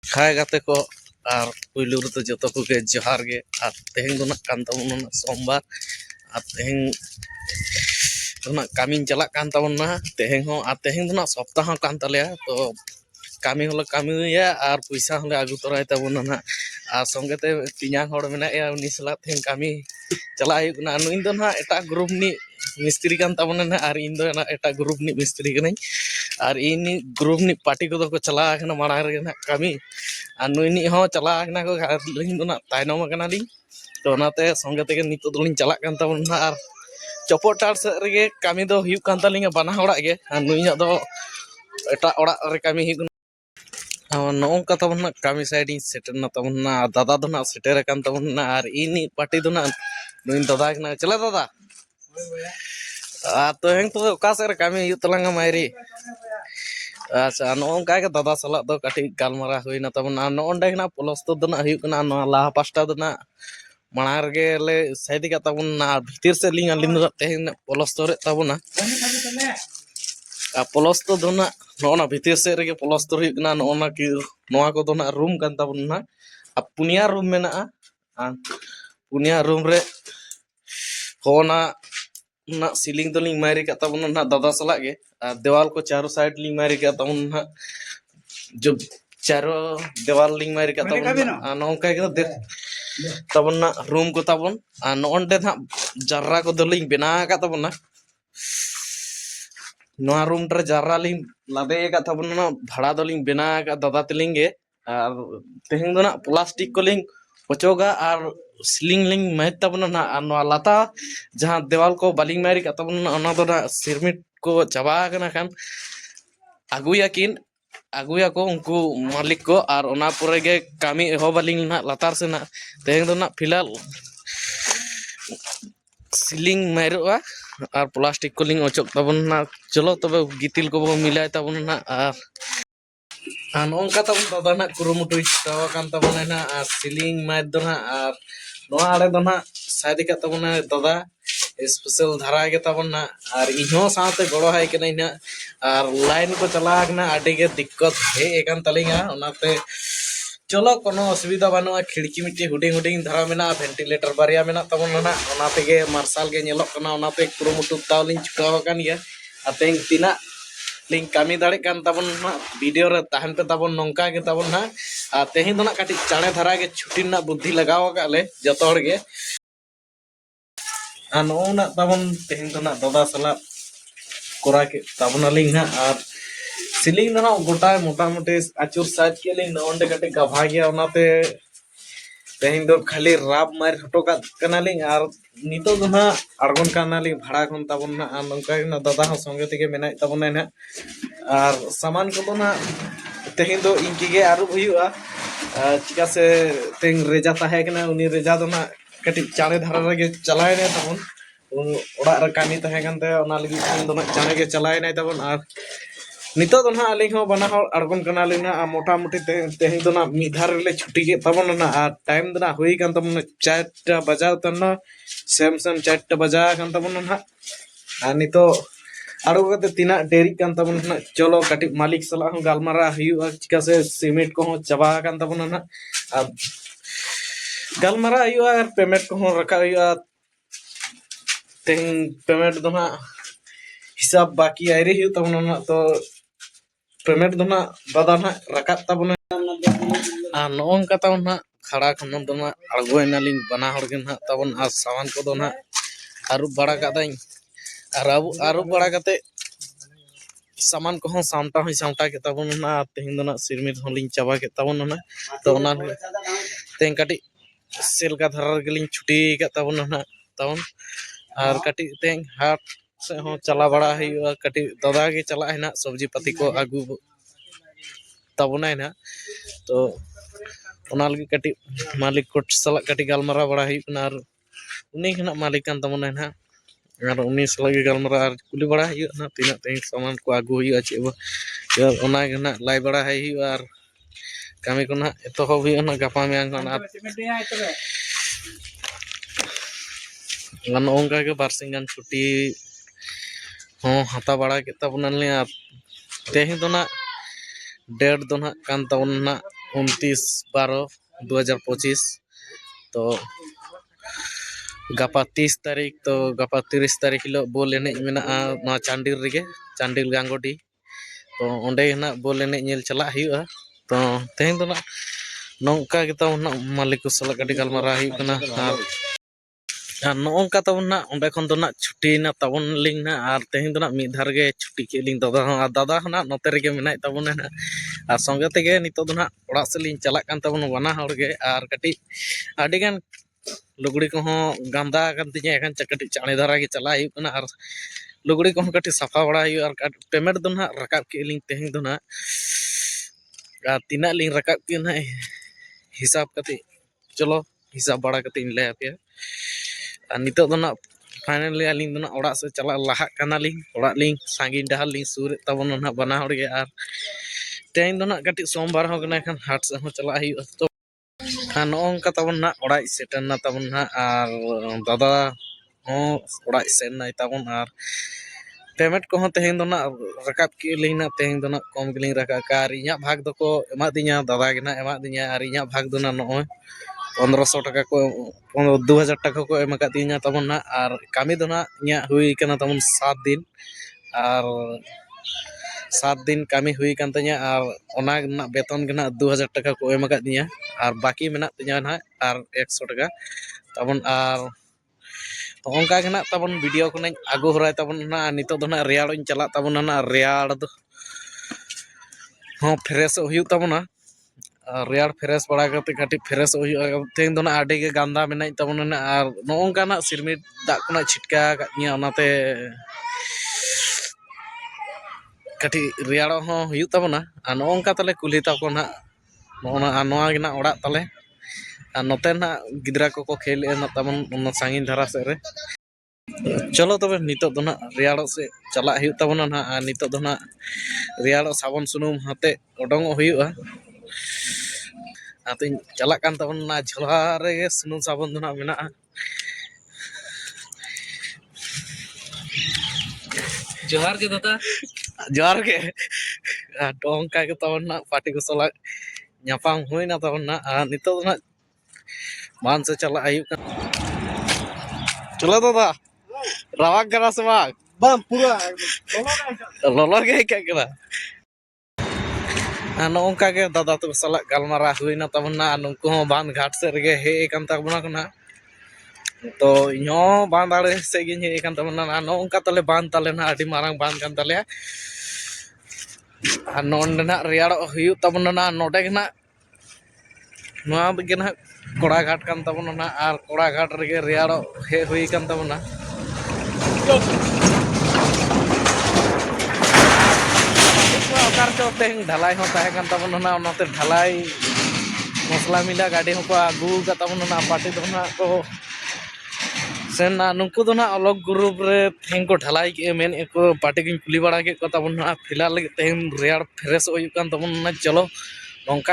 हाय गाते को और पुलू तो जो को जोहार गे और तेहें दो कान तबना सोमवार और तेहें दो कामी चला कान तबना तेहें हो और तेहें दो सप्ताह कान तले तो कामी होले कामी और पैसा होले आगु तराय तबना ना और संगेते तीना हड़ मेनाया उनी सला तेहें कामी चला नुई दो एटा ग्रुप नि मिस्त्री कान तबना ना और इन दो एटा ग्रुप नि मिस्त्री कनाई और इन ग्रुप नि पार्टी को तो चला माड़ा रे ना कामी और नुई हो चला को इन दो तायनम ली तो संगे ते नित दोलिं चला कान तबना और चपटार से रे कामी दो हुयुग कान तालिंगा बाना हड़ा गे और नुई दो एटा ओड़ा रे कामी हुयुग नौका तबना कामी साइड सेटना तबना दादा दो सेटर कान तबना और इन पार्टी दो नुई दादा कना चला दादा तो हेंग तो का से कामी हुयुग तलांगा मायरी अच्छा नौका के दादा सला दो काटी गालमारा हुईना तबना नोंडे ना प्लस तो हुयुग कना लाहा पास्टा दो माणार के ले साइड का तबना भीतर से लिंग अलिंग तेहें प्लस तो रे तबना प्लस तो दोना नोना भीतर से रे प्लस तो हुयुग नोना कि नोआ को दोना रूम कान तबना पुनिया रूम मेना पुनिया रूम रे होना ना सीलिंग तो लिंग मारी का तबना ना दादा सला के देवाल को चारों साइड लिंग मारी का तबना जो चारों देवाल लिंग मारी का तबना नौका के देख तबना रूम को तबन नोंडे ना जर्रा को दलिंग बेना का तबना नोआ रूम रे जर्रा लिंग लादे का तबना भाड़ा दलिंग बेना का दादा तलिंगे और तेहें दो प्लास्टिक को लिंग पचोगा और सीलिंग लिंग मह तबना ना लाता जहाँ देवाल को बालिंग मारी का तबना सिरमिट को चाबा खान आगुया किन आगुया को उनको मालिक को और ओना पुरे गे कामी हो बालिंग ना लातार से ना तेहें दो फिलहाल सीलिंग मारोआ और प्लास्टिक को लिंग अचक तबना चलो तब गितिल को मिलाय तबना और नौका तब दादा ना कुरुमुटु कान तबना ना सीलिंग मार दो और नोआ आड़े दो साइड का तबना दादा स्पेशल धारा के तबना और इहो साथे गड़ो हाय कना ना और लाइन को चला कना आडी के दिक्कत हे एकान तलिंगा ओनाते चलो कोनो असुविधा बानुआ खिड़की मिट्टी हुडिंग हुडिंग धारा मेना वेंटिलेटर बारिया मेना तबना ना ओनाते के मार्शल के नेलोक कना ओनाते कुरुमुटु तावलिंग छुटाव कान गया अतें तिना लिंग कामी दाड़े कान तबना वीडियो रे तहन पे तबन नौका के तबना तेहें दो काटी चाणे धारा के छुट्टी ना बुद्धि लगाव काले जतो हड़ के नौना तबन तेहें दो दादा सला कोरा के तबना लिंग ना और सीलिंग दो गोटा मोटा मोटे आचुर साइड के लिंग नोंडे काटी गभा गया ओनाते तेहें दो खाली राब मार हटो का कनालिंग और नितो दो अड़गन कानालिंग भाड़ा खन तबना नौका दादा हो संगे तेगे मेनाय तबना ना और सामान को दो तेहें दो इनकी गे आरुब हुआ चिका से तें रेजा ताहे कना उनी रेजा दो कटी चाणे धारा रे चलाय ने तबन ओड़ा रे कामी ताहे कनते ओना लगी दो चाणे के चलाय ने तबन और नितो दो अलिंग हो बना हड़ अड़गन कनालिंग ना मोटा मोटी तेहें दो मिधार रे छुट्टी के तबन ना और टाइम दो हुई कान तबन 4टा बजाव तन सेम 4टा बजा कान तबन ना और नितो आड़ो कते तीना डेरी कान तबन ना चलो काटी मालिक सला हो गालमारा हुआ चिका से सीमेंट को चाबा कान तबन ना और गालमारा हुआ और पेमेंट को रखा हुआ तेहें पेमेंट दो हिसाब बाकी आयरे हुई तबन ना तो पेमेंट दो दादा रखा तबन नौका तब खड़ा खन दो अड़गोना लिंग बना हड़ के तबन और सामान को दो आरुब बड़ा कदाई और आरुब बड़ा कते सामान को सामटा हुई सामटा के तबन तेहें दो सिरमिट होलिंग चाबा के तबन तो तें काटी सेल का धारा गेलिंग छुट्टी का तबन तबन और काटी तें हाट से हो चला बड़ा हुआ काटी दादा के चला है ना सब्जी पाती को आगू तबना ना तो ओना लगी काटी मालिक को सला काटी गालमारा बड़ा हुआ और उनी के मालिक कान तबना ना और उनी सला गालमारा और कुली बड़ा हुआ तीना तें सामान को आगू हुआ चे ओना के ना लाई बड़ा हुआ और कामी को ना एतहब हुआ गापा मेयां नौका के बारसिंग गान छुट्टी हाँ हाथा बड़ा के तबना तेहें दो डेट दो कान तबना 29/12/2025 तो gapa 30 तारीख तो gapa 30 तारीख हिलो बोल एने मेना ना चांडिल रिगे चांडिल गांगोडी तो ओंडे ना बोल एने नेल चला हुआ तो तेहें तो ना नौका के तब ना मालिक को सला कटी गलमारा हुई कना और नौका तब ना ओंडे खन तो ना छुट्टी ना तबन लिंग ना और तेहें तो ना मिद धार गे छुट्टी के लिंग दादा ना नोते रेगे मेना तबन ना और संगे तेगे नितो तो ना ओड़ा से लिंग चला कान तबन बना हड़ गे और कटी आडिगान लुगड़ी को गांदा तिया एखान कटी चाणे धारा के चला हुआ और लुगड़ी को कटी साफा बड़ा और पेमेंट तो ना रकाब के लिंग तेहें तो ना तीना लिंग रकाब के ना हिसाब कते चलो हिसाब बड़ा कते लय पे नितो तो ना फाइनली अलिंग तो ना ओड़ा से चला लहा काना लिंग ओड़ा लिंग सांगी डहार लिंग सूर तबन ना बना हड़ गे और तेहें तो ना कटी सोमवार हो गना खान हाट से हो चला हुआ तो नौका तबन ना ओड़ा सेटर ना तबन ना और दादा हों ओड़ा सेन ना तबन और पेमेंट को तेहें तो ना रकाब के लिंग ना तेहें तो ना कम के लिंग रकाब का और इया भाग दो को एमा दिया दादा के ना एमा दिया और इया भाग दो ना नॉय 1500 टाका को 2000 टाका को एम दिया तबन ना और कामी दो ना इया हुई कना तबन 7 दिन और 7 दिन कामी हुई कान तኛ और ओना ना वेतन के ना 2000 टाका को एम दिया और बाकी मेना तኛ ना और 100 टाका तबन और तो onka के ना तबन वीडियो को ना आगु हराय तबन ना नितो दो ना रियाड़ चला तबन ना रियाड़ दो हाँ फ्रेश हुई तबना रियाड़ फ्रेश बड़ा करते कटी फ्रेश हुई तेन दो ना आडे के गांदा मेना तबन ना और नौका ना सिरमिट दाग को ना छिटका कानिया ओनाते कटी रियाड़ हों हुई तबना और नौका तले कुली तको ना नोना नोआ के ना ओड़ा तले और नोते ना गिद्रा को खेल ना तबन सांगी धारा से रे चलो तब नितो दो ना रियाड़ से चला हुई तबना ना और नितो दो ना रियाड़ साबन सुनुम हाते ओडोंग हुआ आते चला कान तबन ना झोला रे सुनुम साबन दो ना मेना जोहार के दादा जोहार के डोंका के तबन ना पार्टी को सला ᱧᱟᱯᱟᱢ हुईना तबन ना नितो दो ना मान से चला हुआ चलो दादा रावाक करा से बाग बम पूरा लोलो के क्या करा नौका के दादा तो सला गलमारा हुईना तबन ना नुकु हो बांध घाट से रगे हे कान तबना कना तो इहो बांध आड़े से गिन हे कान तबना ना नौका तले बांध तले ना आडी मारंग बांध कान तले नोंडे ना रियाड़ हुई तबना ना नोडे के ना नोआ के ना कोड़ा घाट कान तबना ना और कोड़ा घाट रगे रियाड़ हे हुई कान तबना तें ढालाई हो तहन तबन ना ओनाते ढालाई मसला मिला गाड़ी हो को आगू का तबन ना पार्टी दो ना को सेन ना नुकु दो ना अलग ग्रुप रे तें को ढालाई के मेन को पार्टी की कुली बड़ा के को तबन ना फिलहाल तें रियाड़ फ्रेश होई कान तबन ना चलो नौका